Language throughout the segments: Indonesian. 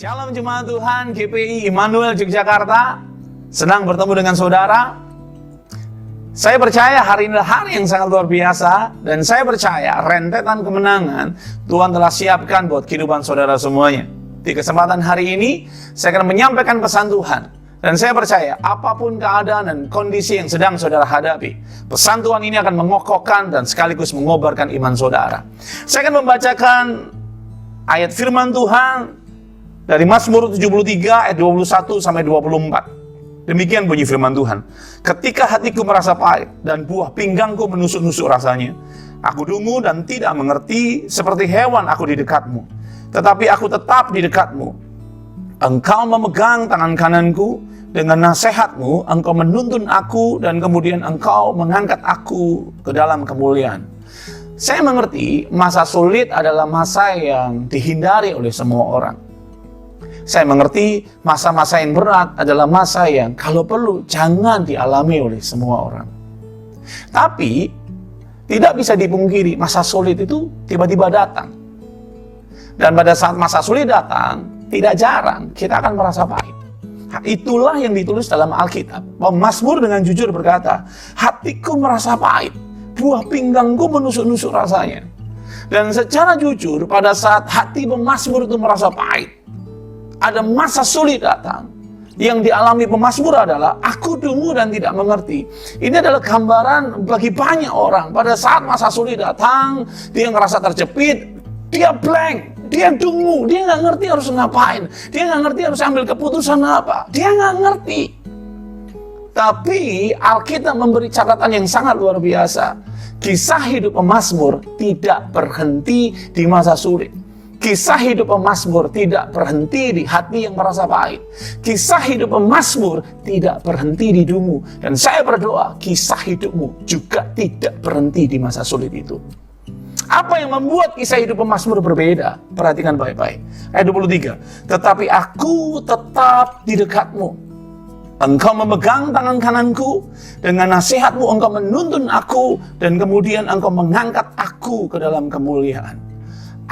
Shalom Jemaat Tuhan, GPI Immanuel Yogyakarta. Senang bertemu dengan saudara. Saya percaya hari ini adalah hari yang sangat luar biasa. Dan saya percaya rentetan kemenangan Tuhan telah siapkan buat kehidupan saudara semuanya. Di kesempatan hari ini, saya akan menyampaikan pesan Tuhan. Dan saya percaya apapun keadaan dan kondisi yang sedang saudara hadapi, pesan Tuhan ini akan mengokohkan dan sekaligus mengobarkan iman saudara. Saya akan membacakan ayat firman Tuhan dari Mazmur 73 ayat 21 sampai 24. Demikian bunyi firman Tuhan. Ketika hatiku merasa pahit dan buah pinggangku menusuk-nusuk rasanya, aku dungu dan tidak mengerti, seperti hewan aku di dekatmu. Tetapi aku tetap di dekatmu. Engkau memegang tangan kananku, dengan nasihatmu engkau menuntun aku, dan kemudian engkau mengangkat aku ke dalam kemuliaan. Saya mengerti masa sulit adalah masa yang dihindari oleh semua orang. Saya mengerti masa-masa yang berat adalah masa yang kalau perlu jangan dialami oleh semua orang. Tapi tidak bisa dipungkiri masa sulit itu tiba-tiba datang. Dan pada saat masa sulit datang, tidak jarang kita akan merasa pahit. Itulah yang ditulis dalam Alkitab. Pemazmur dengan jujur berkata, hatiku merasa pahit, buah pinggangku menusuk-nusuk rasanya. Dan secara jujur pada saat hati pemazmur itu merasa pahit, ada masa sulit datang. Yang dialami pemazmur adalah aku dungu dan tidak mengerti. Ini adalah gambaran bagi banyak orang. Pada saat masa sulit datang, dia ngerasa terjepit, dia blank, dia dungu, dia nggak ngerti harus ngapain, dia nggak ngerti harus ambil keputusan apa, dia nggak ngerti. Tapi Alkitab memberi catatan yang sangat luar biasa. Kisah hidup pemazmur tidak berhenti di masa sulit. Kisah hidup pemazmur tidak berhenti di hati yang merasa pahit. Kisah hidup pemazmur tidak berhenti di dungu. Dan saya berdoa, kisah hidupmu juga tidak berhenti di masa sulit itu. Apa yang membuat kisah hidup pemazmur berbeda? Perhatikan baik-baik. Ayat 23. Tetapi aku tetap di dekatmu. Engkau memegang tangan kananku. Dengan nasihatmu engkau menuntun aku. Dan kemudian engkau mengangkat aku ke dalam kemuliaan.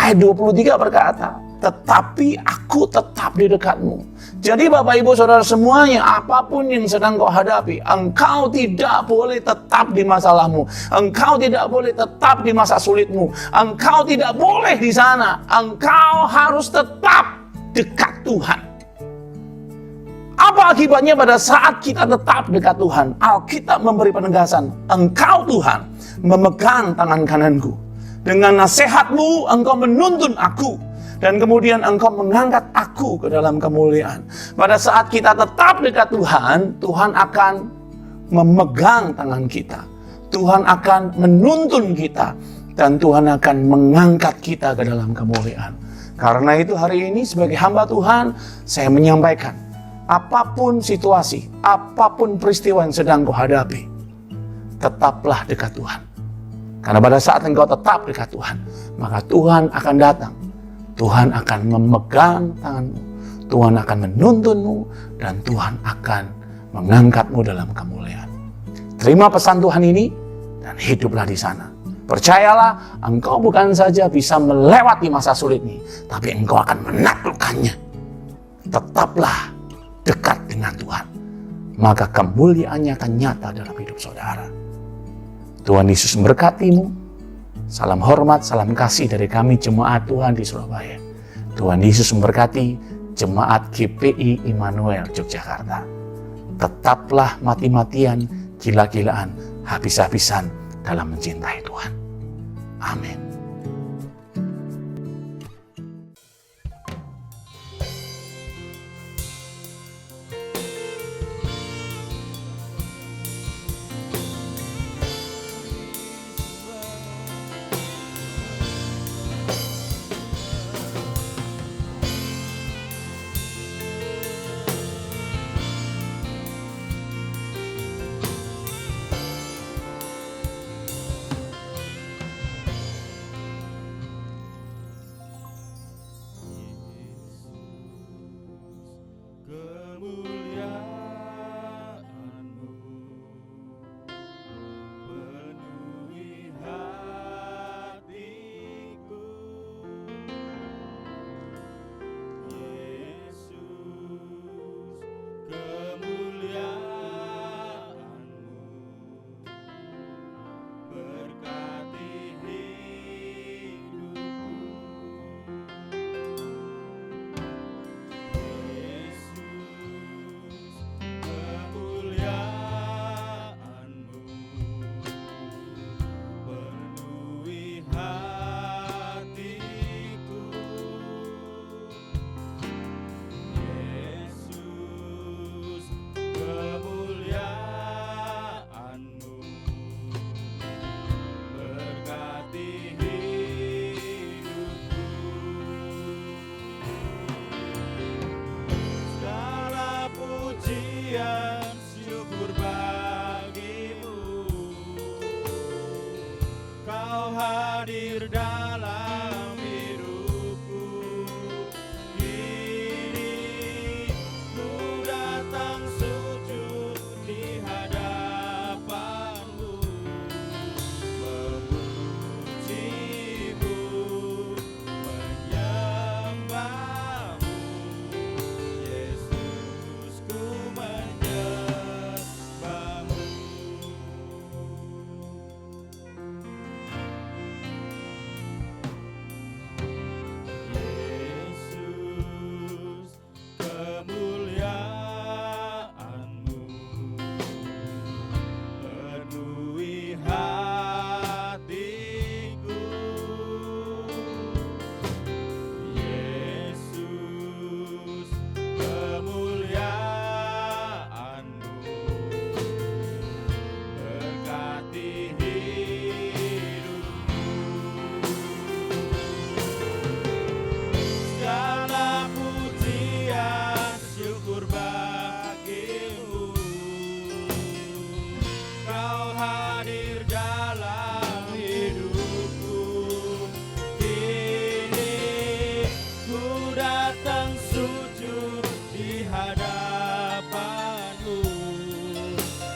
Ayat 23 berkata, tetapi aku tetap di dekatmu. Jadi Bapak Ibu Saudara semuanya, apapun yang sedang kau hadapi, engkau tidak boleh tetap di masalahmu. Engkau tidak boleh tetap di masa sulitmu. Engkau tidak boleh di sana. Engkau harus tetap dekat Tuhan. Apa akibatnya pada saat kita tetap dekat Tuhan? Alkitab memberi penegasan, engkau Tuhan memegang tangan kananku. Dengan nasihatmu engkau menuntun aku. Dan kemudian engkau mengangkat aku ke dalam kemuliaan. Pada saat kita tetap dekat Tuhan, Tuhan akan memegang tangan kita. Tuhan akan menuntun kita. Dan Tuhan akan mengangkat kita ke dalam kemuliaan. Karena itu hari ini sebagai hamba Tuhan, saya menyampaikan, apapun situasi, apapun peristiwa yang sedang kau hadapi, tetaplah dekat Tuhan. Karena pada saat engkau tetap dekat Tuhan, maka Tuhan akan datang. Tuhan akan memegang tanganmu. Tuhan akan menuntunmu. Dan Tuhan akan mengangkatmu dalam kemuliaan. Terima pesan Tuhan ini dan hiduplah di sana. Percayalah, engkau bukan saja bisa melewati masa sulit ini, tapi engkau akan menaklukkannya. Tetaplah dekat dengan Tuhan. Maka kemuliaannya akan nyata dalam hidup saudara. Tuhan Yesus memberkatimu. Salam hormat, salam kasih dari kami Jemaat Tuhan di Surabaya. Tuhan Yesus memberkati Jemaat GPI Immanuel Yogyakarta. Tetaplah mati-matian, gila-gilaan, habis-habisan dalam mencintai Tuhan. Amin. hadir dalam hidupku. Kini ku datang sujud di hadapanmu, memujimu, menyembahmu. Yesus, ku menyembahmu. Yesus, kemuliaan-Mu penuhi hatiku. Yesus, kemuliaan-Mu berkati hidupku. Segala pujian syukur bagimu, Kau hadir dalam hidupku. Kini ku datang sujud di hadapanmu,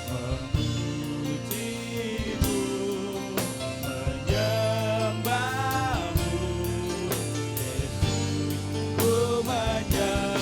memujimu, menyembahmu. Yesus, ku menyembahmu.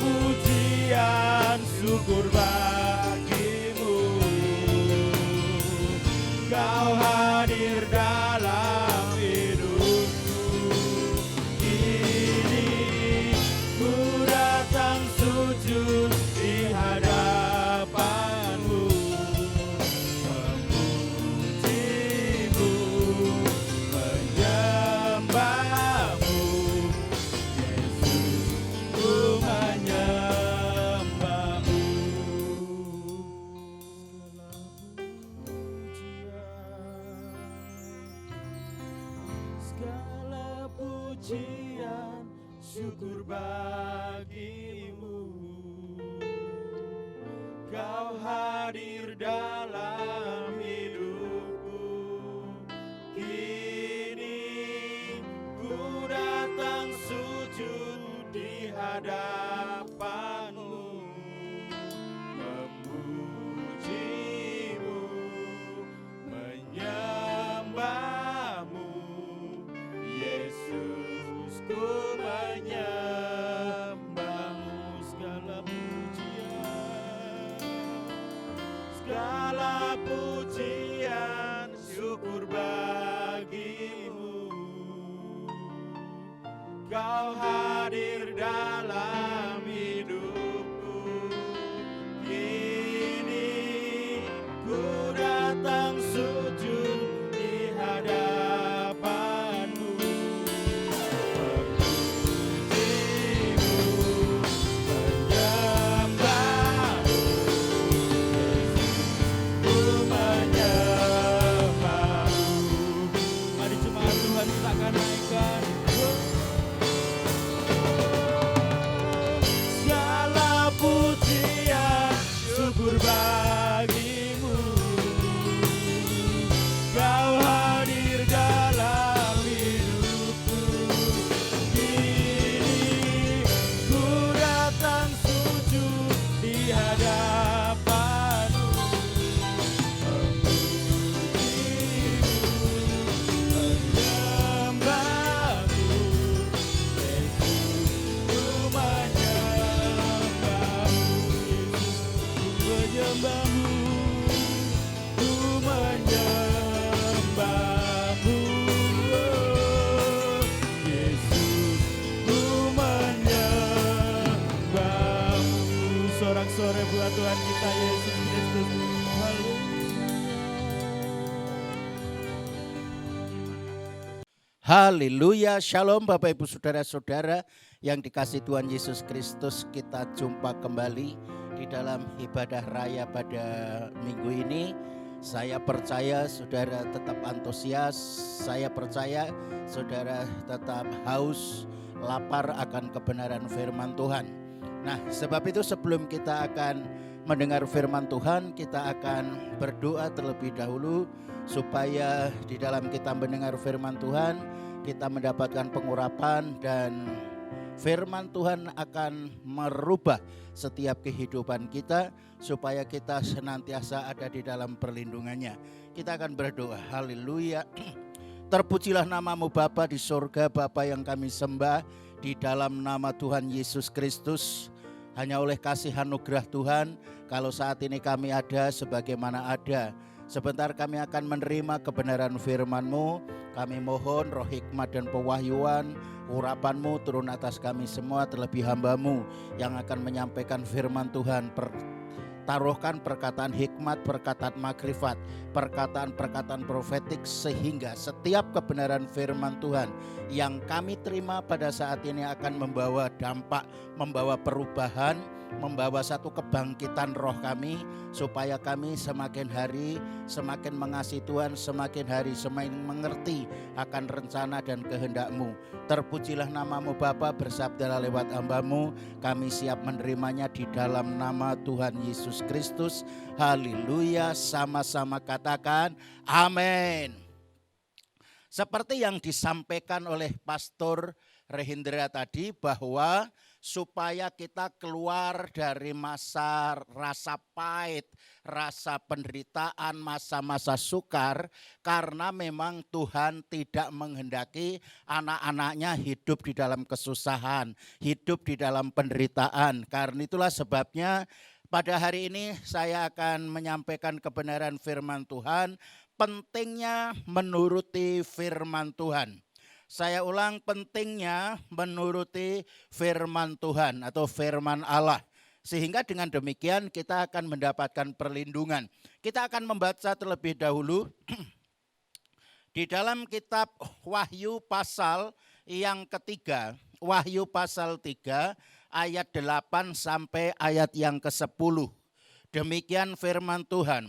Segala pujian syukur bagimu, Kau hadir dalam hidupku. Kini ku datang sujud di hadapanmu, memujimu, menyembahmu. Yesus, ku menyembahmu. Segala pujian syukur bagimu, Kau hadir dalam hidupku. Kini ku datang sujud di hadapanmu, memujimu, menyembahmu. Yesus, ku menyembahmu. Segala pujian syukur bagimu, Kau hadir dalam hidupku. Kini ku datang sujud di hadapanmu, memujimu, menyembahmu. Ku menyembahmu. Mari jemaat Tuhan kita akan naikkan. Segala pujian syukur bagimu, Kau hadir dalam hidupku. Kini ku datang sujud di hadapanmu, memujimu, menyembahmu. Yesus, ku menyembahmu. Yesus, ku menyembahmu. Ku menyembahmu. Yesus, ku menyembahmu. Sorak-sorai buat Tuhan kita Yesus Kristus. Haleluya, shalom Bapak Ibu Saudara-saudara yang dikasih Tuhan Yesus Kristus. Kita jumpa kembali di dalam ibadah raya pada minggu ini. Saya percaya saudara tetap antusias, saya percaya saudara tetap haus, lapar akan kebenaran firman Tuhan. Nah, sebab itu sebelum kita akan mendengar firman Tuhan, kita akan berdoa terlebih dahulu supaya di dalam kita mendengar firman Tuhan, kita mendapatkan pengurapan dan firman Tuhan akan merubah setiap kehidupan kita supaya kita senantiasa ada di dalam perlindungannya. Kita akan berdoa. Haleluya. Terpujilah namamu Bapa di surga, Bapa yang kami sembah di dalam nama Tuhan Yesus Kristus. Hanya oleh kasih anugerah Tuhan, kalau saat ini kami ada sebagaimana ada. Sebentar kami akan menerima kebenaran firman-Mu. Kami mohon roh hikmat dan pewahyuan, urapan-Mu turun atas kami semua, terlebih hamba-Mu yang akan menyampaikan firman Tuhan. Taruhkan perkataan hikmat, perkataan makrifat, perkataan-perkataan profetik, sehingga setiap kebenaran firman Tuhan yang kami terima pada saat ini akan membawa dampak, membawa perubahan, membawa satu kebangkitan roh kami, supaya kami semakin hari semakin mengasihi Tuhan, semakin hari semakin mengerti akan rencana dan kehendak-Mu. Terpujilah namamu Bapa, bersabdalah lewat hamba-Mu, kami siap menerimanya di dalam nama Tuhan Yesus Kristus. Haleluya, sama-sama katakan amin. Seperti yang disampaikan oleh Pastor Rehendra tadi, bahwa supaya kita keluar dari masa rasa pahit, rasa penderitaan, masa-masa sukar, karena memang Tuhan tidak menghendaki anak-anaknya hidup di dalam kesusahan, hidup di dalam penderitaan. Karena itulah sebabnya pada hari ini saya akan menyampaikan kebenaran firman Tuhan, pentingnya menuruti firman Tuhan. Saya ulang, pentingnya menuruti firman Tuhan atau firman Allah. Sehingga dengan demikian kita akan mendapatkan perlindungan. Kita akan membaca terlebih dahulu di dalam kitab Wahyu pasal yang ketiga. Wahyu pasal 3 ayat 8 sampai ayat yang ke-10. Demikian firman Tuhan.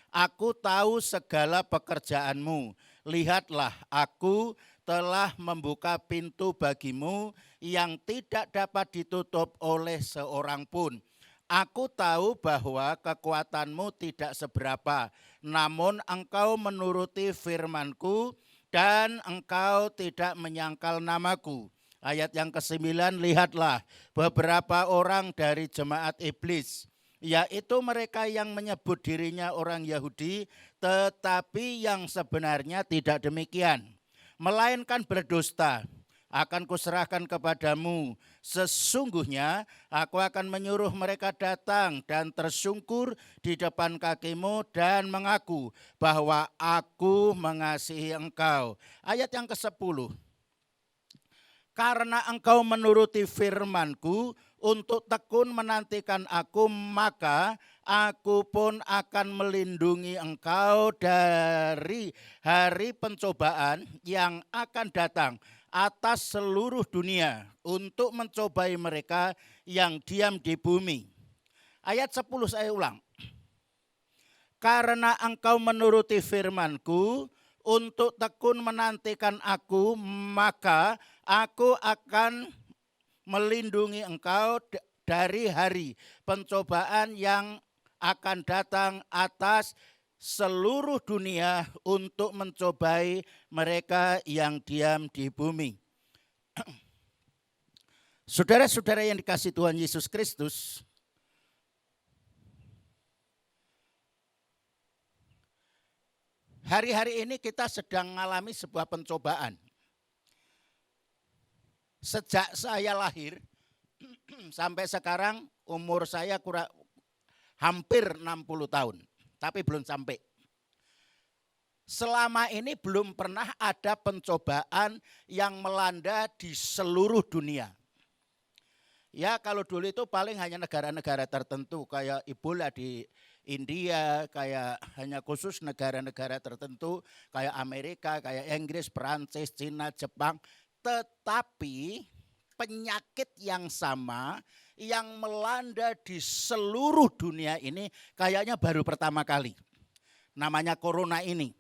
Aku tahu segala pekerjaanmu. Lihatlah, aku telah membuka pintu bagimu yang tidak dapat ditutup oleh seorang pun. Aku tahu bahwa kekuatanmu tidak seberapa, namun engkau menuruti firmanku dan engkau tidak menyangkal namaku. Ayat yang ke-9, lihatlah beberapa orang dari jemaat iblis, yaitu mereka yang menyebut dirinya orang Yahudi, tetapi yang sebenarnya tidak demikian, melainkan berdusta. Akan kuserahkan kepadamu. Sesungguhnya aku akan menyuruh mereka datang dan tersungkur di depan kakimu dan mengaku bahwa aku mengasihi engkau. Ayat yang ke-10. Karena engkau menuruti firmanku untuk tekun menantikan aku, maka aku pun akan melindungi engkau dari hari pencobaan yang akan datang atas seluruh dunia untuk mencobai mereka yang diam di bumi. Ayat 10 saya ulang. Karena engkau menuruti firmanku untuk tekun menantikan aku, maka aku akan melindungi engkau dari hari pencobaan yang akan datang atas seluruh dunia untuk mencobai mereka yang diam di bumi. Saudara-saudara yang dikasihi Tuhan Yesus Kristus, hari-hari ini kita sedang mengalami sebuah pencobaan. Sejak saya lahir sampai sekarang umur saya hampir 60 tahun. Tapi belum sampai. Selama ini belum pernah ada pencobaan yang melanda di seluruh dunia. Ya, kalau dulu itu paling hanya negara-negara tertentu kayak Ebola di India, kayak hanya khusus negara-negara tertentu kayak Amerika, kayak Inggris, Perancis, Cina, Jepang. Tetapi penyakit yang sama yang melanda di seluruh dunia ini kayaknya baru pertama kali. Namanya corona ini.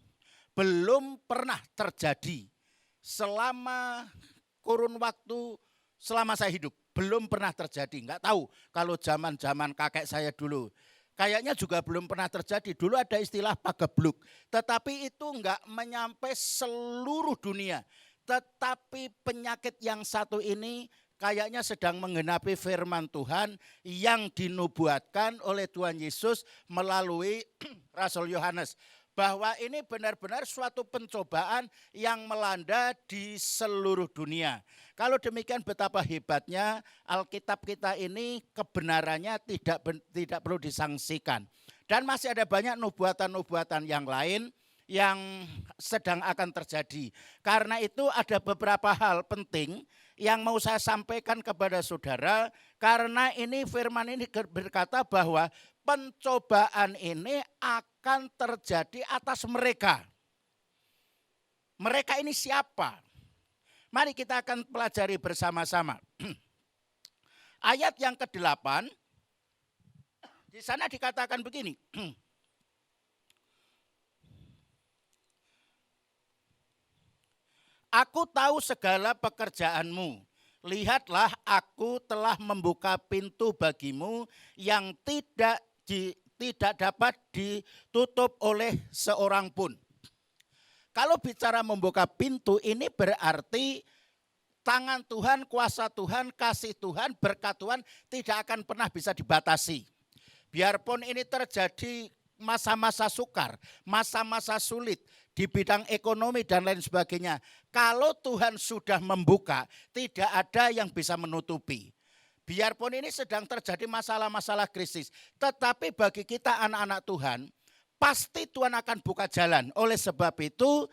Belum pernah terjadi selama kurun waktu selama saya hidup. Belum pernah terjadi. Enggak tahu kalau zaman-zaman kakek saya dulu. kayaknya juga belum pernah terjadi. Dulu ada istilah pagebluk, tetapi itu enggak menyampai seluruh dunia. Tetapi penyakit yang satu ini kayaknya sedang menggenapi firman Tuhan yang dinubuatkan oleh Tuhan Yesus melalui Rasul Yohanes. Bahwa ini benar-benar suatu pencobaan yang melanda di seluruh dunia. Kalau demikian betapa hebatnya Alkitab kita ini kebenarannya tidak perlu disangsikan. Dan masih ada banyak nubuatan-nubuatan yang lain yang sedang akan terjadi. Karena itu ada beberapa hal penting yang mau saya sampaikan kepada saudara. Karena ini firman ini berkata bahwa pencobaan ini akan terjadi atas mereka. Mereka ini siapa? Mari kita akan pelajari bersama-sama. Ayat yang ke-8, di sana dikatakan begini. Aku tahu segala pekerjaanmu. Lihatlah, aku telah membuka pintu bagimu yang tidak dapat ditutup oleh seorang pun. Kalau bicara membuka pintu ini berarti tangan Tuhan, kuasa Tuhan, kasih Tuhan, berkat Tuhan tidak akan pernah bisa dibatasi. Biarpun ini terjadi masa-masa sukar, masa-masa sulit di bidang ekonomi dan lain sebagainya. Kalau Tuhan sudah membuka, tidak ada yang bisa menutupi. Biarpun ini sedang terjadi masalah-masalah krisis, tetapi bagi kita anak-anak Tuhan, pasti Tuhan akan buka jalan. Oleh sebab itu,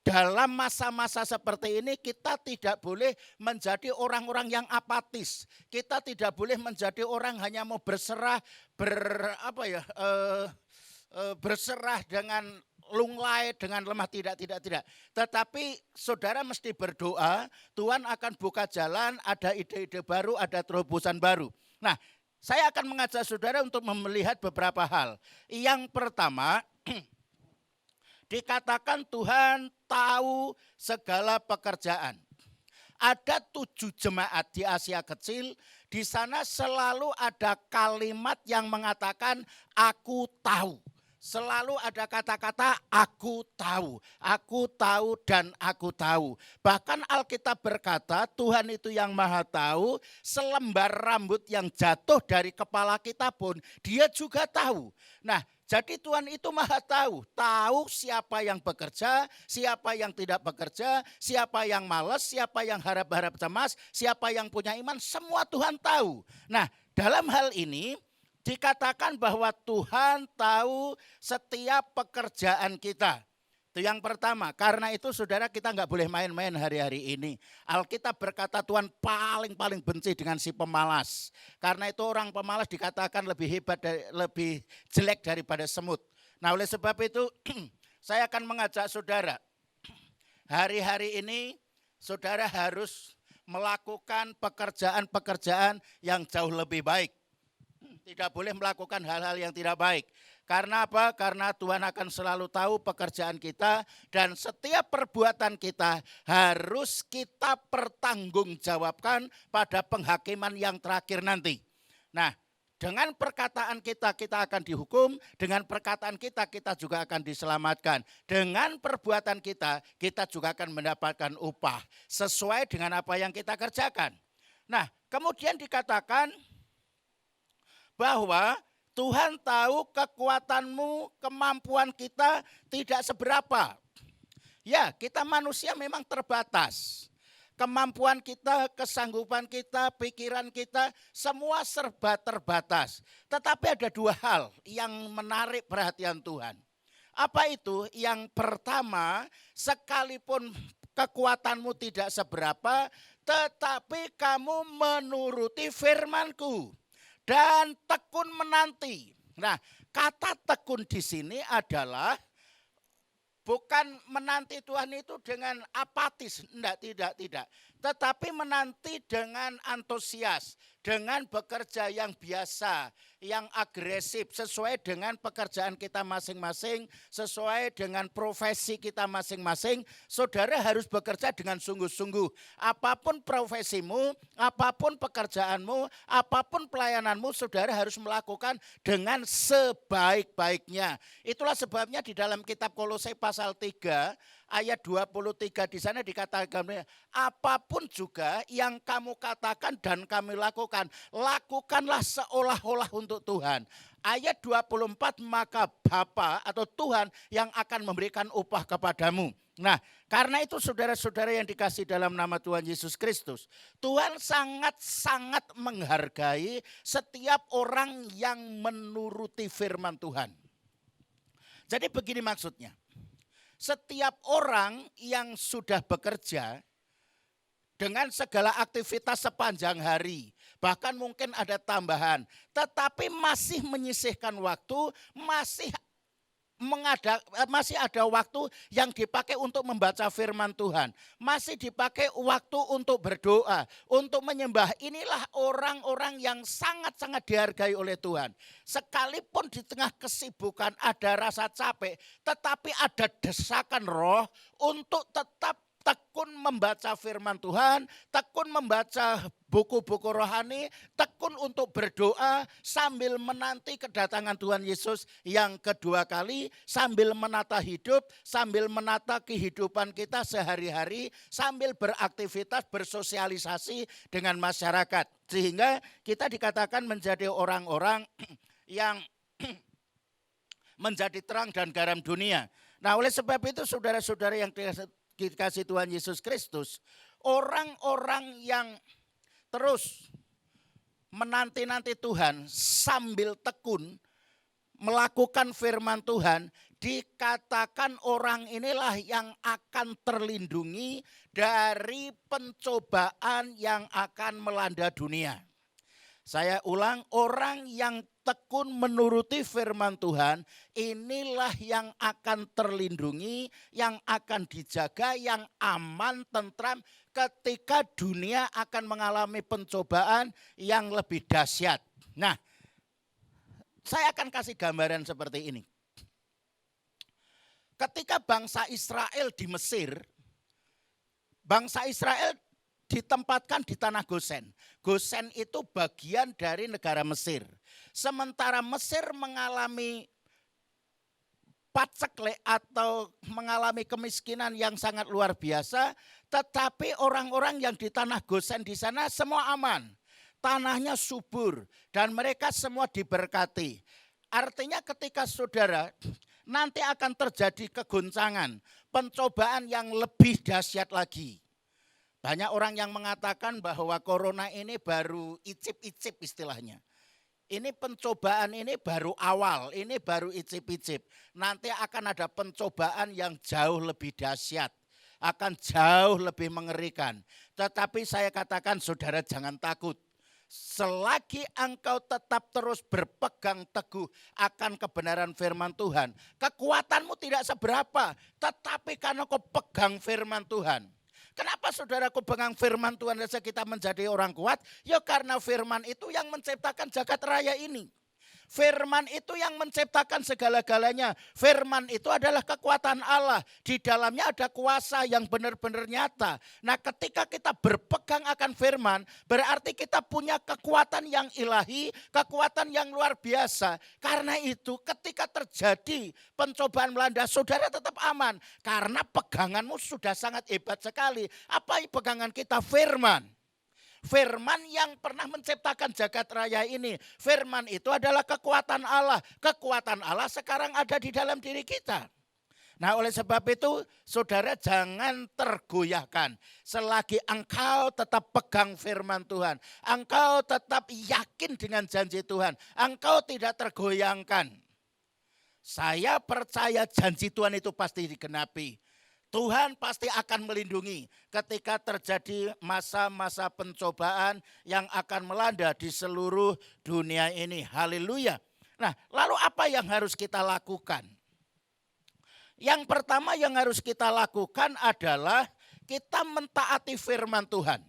dalam masa-masa seperti ini kita tidak boleh menjadi orang-orang yang apatis. Kita tidak boleh menjadi orang hanya mau berserah, berserah dengan lunglai, dengan lemah, tidak. Tetapi saudara mesti berdoa, Tuhan akan buka jalan, ada ide-ide baru, ada terobosan baru. Nah, saya akan mengajak saudara untuk melihat beberapa hal. Yang pertama, dikatakan Tuhan tahu segala pekerjaan. Ada 7 jemaat di Asia Kecil, di sana selalu ada kalimat yang mengatakan aku tahu. Selalu ada kata-kata aku tahu dan aku tahu. Bahkan Alkitab berkata Tuhan itu yang maha tahu, selembar rambut yang jatuh dari kepala kita pun dia juga tahu. Nah, jadi Tuhan itu maha tahu siapa yang bekerja, siapa yang tidak bekerja, siapa yang malas, siapa yang harap-harap cemas, siapa yang punya iman, semua Tuhan tahu. Nah, dalam hal ini dikatakan bahwa Tuhan tahu setiap pekerjaan kita. Itu yang pertama. Karena itu saudara kita nggak boleh main-main hari-hari ini. Alkitab berkata Tuhan paling benci dengan si pemalas. Karena itu orang pemalas dikatakan lebih hebat, lebih jelek daripada semut. Nah, oleh sebab itu saya akan mengajak saudara. Hari-hari ini saudara harus melakukan pekerjaan-pekerjaan yang jauh lebih baik. Tidak boleh melakukan hal-hal yang tidak baik. Karena apa? Karena Tuhan akan selalu tahu pekerjaan kita dan setiap perbuatan kita harus kita pertanggungjawabkan pada penghakiman yang terakhir nanti. Nah, dengan perkataan kita akan dihukum, dengan perkataan kita juga akan diselamatkan. Dengan perbuatan kita juga akan mendapatkan upah sesuai dengan apa yang kita kerjakan. Nah, kemudian dikatakan bahwa Tuhan tahu kekuatanmu, kemampuan kita tidak seberapa. Ya, kita manusia memang terbatas. Kemampuan kita, kesanggupan kita, pikiran kita, semua serba terbatas. Tetapi ada 2 hal yang menarik perhatian Tuhan. Apa itu? Yang pertama, sekalipun kekuatanmu tidak seberapa, tetapi kamu menuruti firman-Ku dan tekun menanti. Nah, kata tekun di sini adalah bukan menanti Tuhan itu dengan apatis, tidak. tetapi menanti dengan antusias, dengan bekerja yang biasa, yang agresif, sesuai dengan pekerjaan kita masing-masing, sesuai dengan profesi kita masing-masing. Saudara harus bekerja dengan sungguh-sungguh. Apapun profesimu, apapun pekerjaanmu, apapun pelayananmu, saudara harus melakukan dengan sebaik-baiknya. Itulah sebabnya di dalam kitab Kolose pasal 3 ayat 23 di sana dikatakan, apapun juga yang kamu katakan dan kami lakukan, lakukanlah seolah-olah untuk Tuhan. Ayat 24, maka Bapa atau Tuhan yang akan memberikan upah kepadamu. Nah, karena itu saudara-saudara yang dikasih dalam nama Tuhan Yesus Kristus, Tuhan sangat-sangat menghargai setiap orang yang menuruti firman Tuhan. Jadi begini maksudnya, setiap orang yang sudah bekerja dengan segala aktivitas sepanjang hari, bahkan mungkin ada tambahan, tetapi masih menyisihkan waktu, masih ada waktu yang dipakai untuk membaca firman Tuhan, masih dipakai waktu untuk berdoa, untuk menyembah. Inilah orang-orang yang sangat-sangat dihargai oleh Tuhan. Sekalipun di tengah kesibukan ada rasa capek, tetapi ada desakan roh untuk tetap tekun membaca firman Tuhan, tekun membaca buku-buku rohani, tekun untuk berdoa sambil menanti kedatangan Tuhan Yesus yang kedua kali, sambil menata hidup, sambil menata kehidupan kita sehari-hari, sambil beraktivitas, bersosialisasi dengan masyarakat. Sehingga kita dikatakan menjadi orang-orang yang menjadi terang dan garam dunia. Nah, oleh sebab itu saudara-saudara yang dikasih Tuhan Yesus Kristus, orang-orang yang terus menanti-nanti Tuhan sambil tekun melakukan firman Tuhan, dikatakan orang inilah yang akan terlindungi dari pencobaan yang akan melanda dunia. Saya ulang, orang yang tekun menuruti firman Tuhan, inilah yang akan terlindungi, yang akan dijaga, yang aman, tentram ketika dunia akan mengalami pencobaan yang lebih dahsyat. Nah, saya akan kasih gambaran seperti ini. Ketika bangsa Israel di Mesir, bangsa Israel ditempatkan di tanah Gosen. Gosen itu bagian dari negara Mesir. Sementara Mesir mengalami paceklik atau mengalami kemiskinan yang sangat luar biasa, tetapi orang-orang yang di tanah Gosen di sana semua aman. Tanahnya subur dan mereka semua diberkati. Artinya ketika saudara nanti akan terjadi kegoncangan, pencobaan yang lebih dahsyat lagi. Banyak orang yang mengatakan bahwa corona ini baru icip-icip istilahnya. Ini pencobaan ini baru awal, ini baru icip-icip. Nanti akan ada pencobaan yang jauh lebih dahsyat, akan jauh lebih mengerikan. Tetapi saya katakan saudara jangan takut. Selagi engkau tetap terus berpegang teguh akan kebenaran firman Tuhan, kekuatanmu tidak seberapa, tetapi karena kau pegang firman Tuhan. Kenapa saudaraku pegang firman Tuhan saja kita menjadi orang kuat? Ya karena firman itu yang menciptakan jagat raya ini. Firman itu yang menciptakan segala-galanya. Firman itu adalah kekuatan Allah. Di dalamnya ada kuasa yang benar-benar nyata. Nah, ketika kita berpegang akan firman, berarti kita punya kekuatan yang ilahi, kekuatan yang luar biasa. Karena itu ketika terjadi pencobaan melanda, saudara tetap aman. Karena peganganmu sudah sangat hebat sekali. Apa pegangan kita? Firman. Firman yang pernah menciptakan jagat raya ini. Firman itu adalah kekuatan Allah. Kekuatan Allah sekarang ada di dalam diri kita. Nah, oleh sebab itu saudara jangan tergoyahkan. Selagi engkau tetap pegang firman Tuhan. Engkau tetap yakin dengan janji Tuhan. Engkau tidak tergoyangkan. Saya percaya janji Tuhan itu pasti digenapi. Tuhan pasti akan melindungi ketika terjadi masa-masa pencobaan yang akan melanda di seluruh dunia ini. Haleluya. Nah, lalu apa yang harus kita lakukan? Yang pertama yang harus kita lakukan adalah kita mentaati firman Tuhan.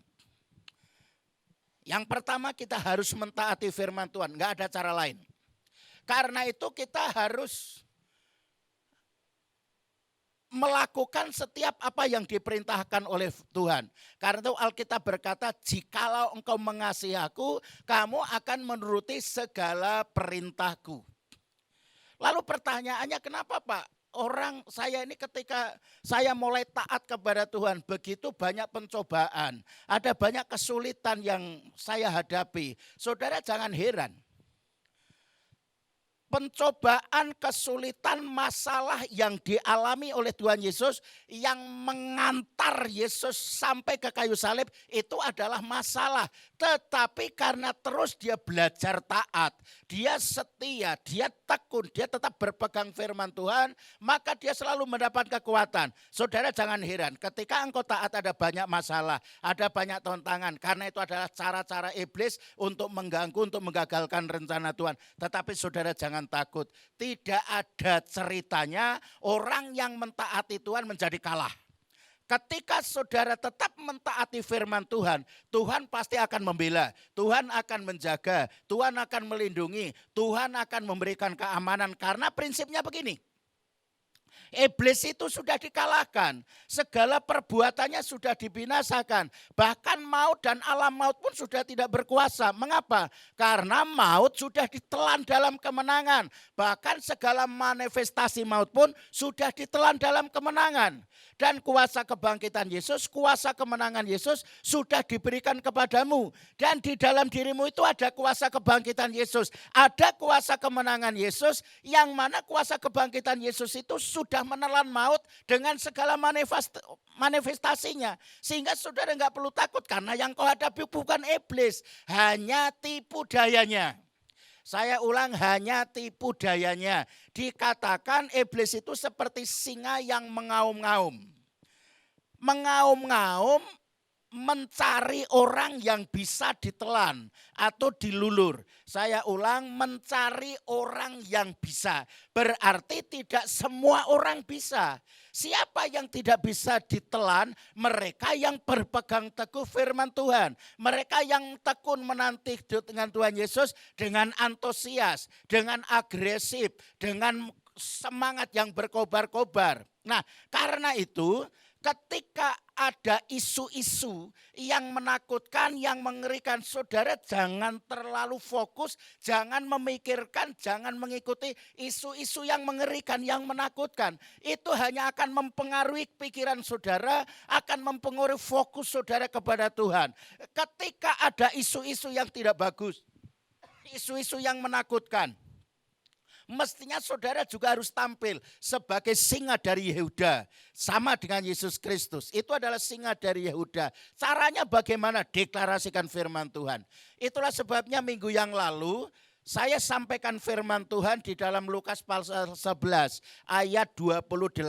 Yang pertama kita harus mentaati firman Tuhan, nggak ada cara lain. Karena itu kita harus melakukan setiap apa yang diperintahkan oleh Tuhan. Karena itu Alkitab berkata, jikalau engkau mengasihi aku, kamu akan menuruti segala perintahku. Lalu pertanyaannya, kenapa Pak? Orang saya ini ketika saya mulai taat kepada Tuhan, begitu banyak pencobaan, ada banyak kesulitan yang saya hadapi. Saudara jangan heran. Pencobaan, kesulitan, masalah yang dialami oleh Tuhan Yesus yang mengantar Yesus sampai ke kayu salib itu adalah masalah. Tetapi karena terus dia belajar taat, dia setia, dia tekun, dia tetap berpegang firman Tuhan, maka dia selalu mendapat kekuatan. Saudara jangan heran, ketika engkau taat ada banyak masalah, ada banyak tantangan. Karena itu adalah cara-cara iblis untuk mengganggu, untuk menggagalkan rencana Tuhan. Tetapi saudara jangan takut, tidak ada ceritanya orang yang mentaati Tuhan menjadi kalah. Ketika saudara tetap mentaati firman Tuhan, Tuhan pasti akan membela, Tuhan akan menjaga, Tuhan akan melindungi, Tuhan akan memberikan keamanan. Karena prinsipnya begini, iblis itu sudah dikalahkan, segala perbuatannya sudah dibinasakan, bahkan maut dan alam maut pun sudah tidak berkuasa. Mengapa? Karena maut sudah ditelan dalam kemenangan, bahkan segala manifestasi maut pun sudah ditelan dalam kemenangan. Dan kuasa kebangkitan Yesus, kuasa kemenangan Yesus sudah diberikan kepadamu. Dan di dalam dirimu itu ada kuasa kebangkitan Yesus, ada kuasa kemenangan Yesus, yang mana kuasa kebangkitan Yesus itu sudah menelan maut dengan segala manifestasinya. Sehingga saudara enggak perlu takut, karena yang kau hadapi bukan iblis, hanya tipu dayanya. Saya ulang, hanya tipu dayanya. Dikatakan iblis itu seperti singa yang mengaum-ngaum. Mengaum-ngaum mencari orang yang bisa ditelan atau dilulur. Saya ulang, mencari orang yang bisa. Berarti tidak semua orang bisa. Siapa yang tidak bisa ditelan? Mereka yang berpegang teguh firman Tuhan. Mereka yang tekun menanti dengan Tuhan Yesus dengan antusias, dengan agresif, dengan semangat yang berkobar-kobar. Nah, karena itu ketika ada isu-isu yang menakutkan, yang mengerikan, saudara jangan terlalu fokus, jangan memikirkan, jangan mengikuti isu-isu yang mengerikan, yang menakutkan. Itu hanya akan mempengaruhi pikiran saudara, akan mempengaruhi fokus saudara kepada Tuhan. Ketika ada isu-isu yang tidak bagus, isu-isu yang menakutkan, mestinya saudara juga harus tampil sebagai singa dari Yehuda. Sama dengan Yesus Kristus. Itu adalah singa dari Yehuda. Caranya bagaimana? Deklarasikan firman Tuhan. Itulah sebabnya minggu yang lalu saya sampaikan firman Tuhan di dalam Lukas pasal 11 ayat 28.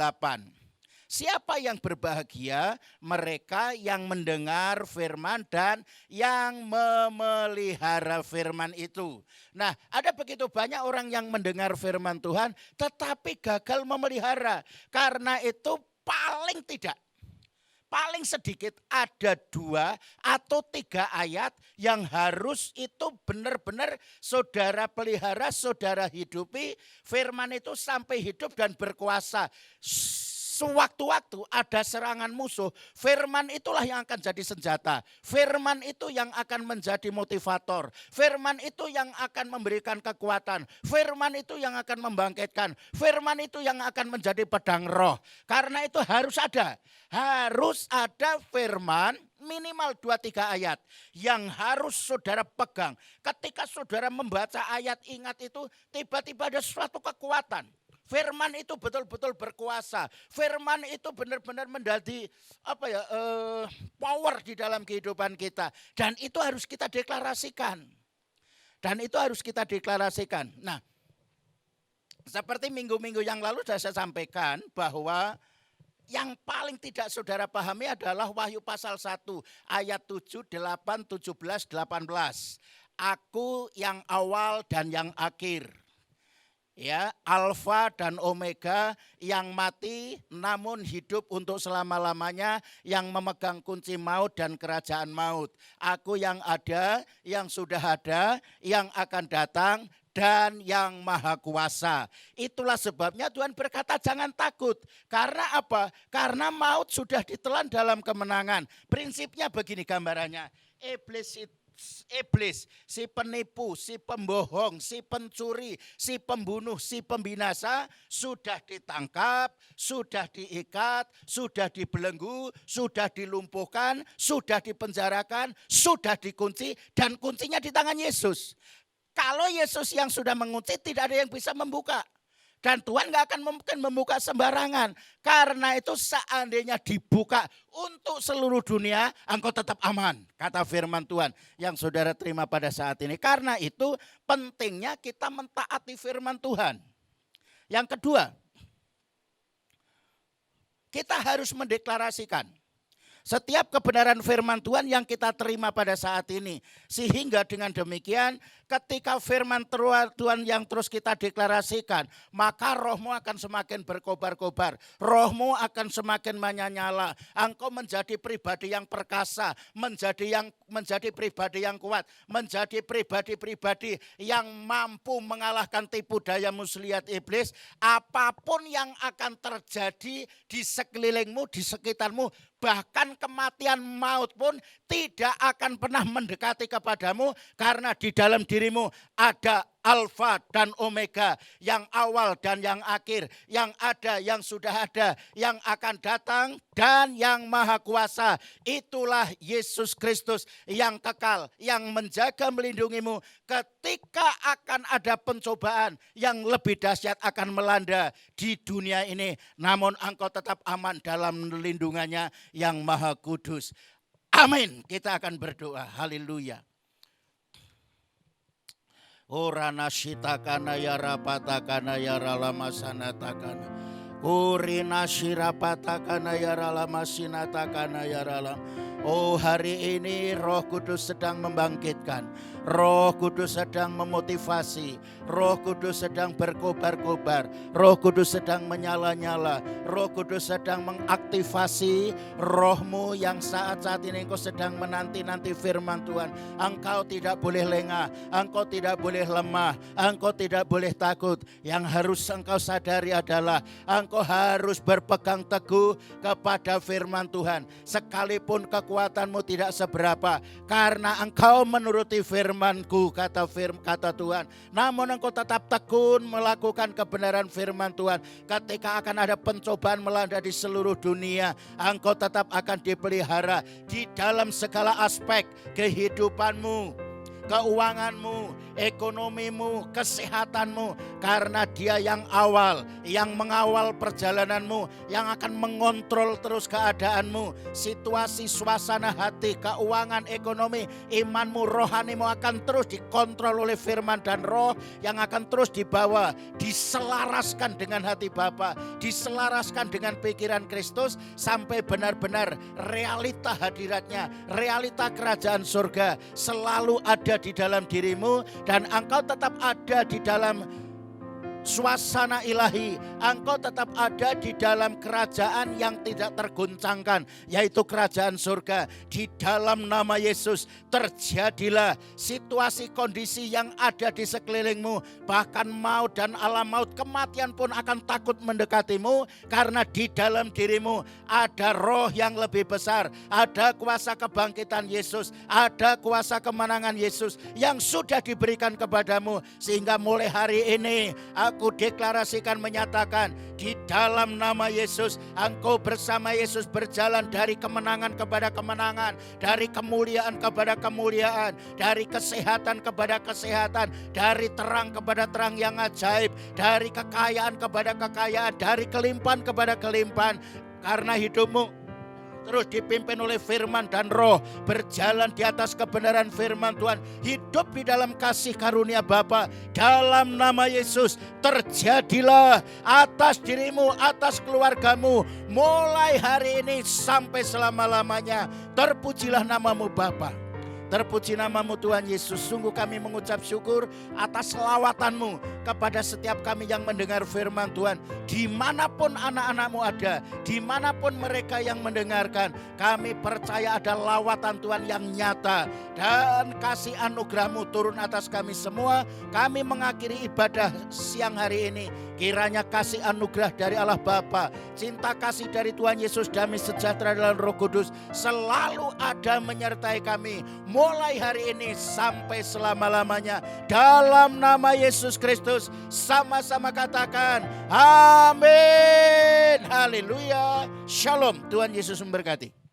Siapa yang berbahagia? Mereka yang mendengar firman dan yang memelihara firman itu. Nah, ada begitu banyak orang yang mendengar firman Tuhan tetapi gagal memelihara. Karena itu paling sedikit ada 2 atau 3 ayat yang harus itu benar-benar saudara pelihara, saudara hidupi. Firman itu sampai hidup dan berkuasa. Sewaktu-waktu ada serangan musuh, firman itulah yang akan jadi senjata. Firman itu yang akan menjadi motivator. Firman itu yang akan memberikan kekuatan. Firman itu yang akan membangkitkan. Firman itu yang akan menjadi pedang roh. Karena itu harus ada firman minimal 2-3 ayat yang harus saudara pegang. Ketika saudara membaca ayat, ingat itu tiba-tiba ada suatu kekuatan. Firman itu betul-betul berkuasa. Firman itu benar-benar menjadi power di dalam kehidupan kita. Dan itu harus kita deklarasikan. Nah, seperti minggu-minggu yang lalu sudah saya sampaikan bahwa yang paling tidak saudara pahami adalah Wahyu pasal 1 ayat 7, 8, 17, 18. Aku yang awal dan yang akhir. ya, Alfa dan Omega, yang mati namun hidup untuk selama-lamanya, yang memegang kunci maut dan kerajaan maut. Aku yang ada, yang sudah ada, yang akan datang, dan yang maha kuasa. Itulah sebabnya Tuhan berkata jangan takut. Karena apa? Karena maut sudah ditelan dalam kemenangan. Prinsipnya begini gambarannya. Iblis, si penipu, si pembohong, si pencuri, si pembunuh, si pembinasa sudah ditangkap, sudah diikat, sudah dibelenggu, sudah dilumpuhkan, sudah dipenjarakan, sudah dikunci, dan kuncinya di tangan Yesus. Kalau Yesus yang sudah mengunci, tidak ada yang bisa membuka. Dan Tuhan gak akan mungkin membuka sembarangan. Karena itu seandainya dibuka untuk seluruh dunia, engkau tetap aman. Kata firman Tuhan yang saudara terima pada saat ini. Karena itu pentingnya kita mentaati firman Tuhan. Yang kedua, kita harus mendeklarasikan setiap kebenaran firman Tuhan yang kita terima pada saat ini. Sehingga dengan demikian ketika firman Tuhan yang terus kita deklarasikan, maka rohmu akan semakin berkobar-kobar. Rohmu akan semakin menyala. Engkau menjadi pribadi yang perkasa, menjadi pribadi yang kuat, menjadi pribadi-pribadi yang mampu mengalahkan tipu daya muslihat iblis. Apapun yang akan terjadi di sekelilingmu, di sekitarmu, bahkan kematian maut pun tidak akan pernah mendekati kepadamu, karena di dalam dirimu ada Alfa dan Omega, yang awal dan yang akhir, yang ada, yang sudah ada, yang akan datang, dan yang maha kuasa. Itulah Yesus Kristus yang kekal, yang menjaga melindungimu ketika akan ada pencobaan yang lebih dahsyat akan melanda di dunia ini. Namun engkau tetap aman dalam lindungannya yang maha kudus. Amin. Kita akan berdoa. Haleluya. Orana shitakana ya rapatakana ya ralamasanatakana. Urina shirapatakana ya ralamasinatakana ya ralam. Oh, hari ini Roh Kudus sedang membangkitkan. Roh Kudus sedang memotivasi. Roh Kudus sedang berkobar-kobar. Roh Kudus sedang menyala-nyala. Roh Kudus sedang mengaktifasi rohmu yang saat-saat ini engkau sedang menanti-nanti firman Tuhan. Engkau tidak boleh lengah. Engkau tidak boleh lemah. Engkau tidak boleh takut. Yang harus engkau sadari adalah engkau harus berpegang teguh kepada firman Tuhan. Sekalipun kekuatanmu tidak seberapa, karena engkau menuruti firman-Ku, kata Tuhan. Namun engkau tetap tekun melakukan kebenaran firman Tuhan. Ketika akan ada pencobaan melanda di seluruh dunia, engkau tetap akan dipelihara di dalam segala aspek kehidupanmu, keuanganmu, ekonomimu, kesehatanmu. Karena Dia yang awal, yang mengawal perjalananmu, yang akan mengontrol terus keadaanmu, situasi, suasana hati, keuangan, ekonomi, imanmu, rohanimu akan terus dikontrol oleh firman dan roh yang akan terus dibawa, diselaraskan dengan hati Bapa, diselaraskan dengan pikiran Kristus, sampai benar-benar realita hadiratnya, realita kerajaan surga selalu ada di dalam dirimu, dan engkau tetap ada di dalam suasana ilahi. Engkau tetap ada di dalam kerajaan yang tidak tergoncangkan, yaitu kerajaan surga. Di dalam nama Yesus terjadilah situasi kondisi yang ada di sekelilingmu, bahkan maut dan alam maut, kematian pun akan takut mendekatimu, karena di dalam dirimu ada roh yang lebih besar, ada kuasa kebangkitan Yesus, ada kuasa kemenangan Yesus yang sudah diberikan kepadamu. Sehingga mulai hari ini aku deklarasikan, menyatakan di dalam nama Yesus, engkau bersama Yesus berjalan dari kemenangan kepada kemenangan, dari kemuliaan kepada kemuliaan, dari kesehatan kepada kesehatan, dari terang kepada terang yang ajaib, dari kekayaan kepada kekayaan, dari kelimpahan kepada kelimpahan. Karena hidupmu terus dipimpin oleh firman dan roh, berjalan di atas kebenaran firman Tuhan, hidup di dalam kasih karunia Bapa. Dalam nama Yesus terjadilah atas dirimu, atas keluargamu, mulai hari ini sampai selama-lamanya. Terpujilah namamu Bapa, Terpuji namamu Tuhan Yesus. Sungguh kami mengucap syukur atas selawatan-Mu kepada setiap kami yang mendengar firman Tuhan. Dimanapun anak-anak-Mu ada, dimanapun mereka yang mendengarkan, kami percaya ada lawatan Tuhan yang nyata. Dan kasih anugerah-Mu turun atas kami semua. Kami mengakhiri ibadah siang hari ini. Kiranya kasih anugerah dari Allah Bapa, cinta kasih dari Tuhan Yesus, damai sejahtera dalam Roh Kudus selalu ada menyertai kami mulai hari ini sampai selama-lamanya. Dalam nama Yesus Kristus sama-sama katakan amin. Haleluya. Shalom. Tuhan Yesus memberkati.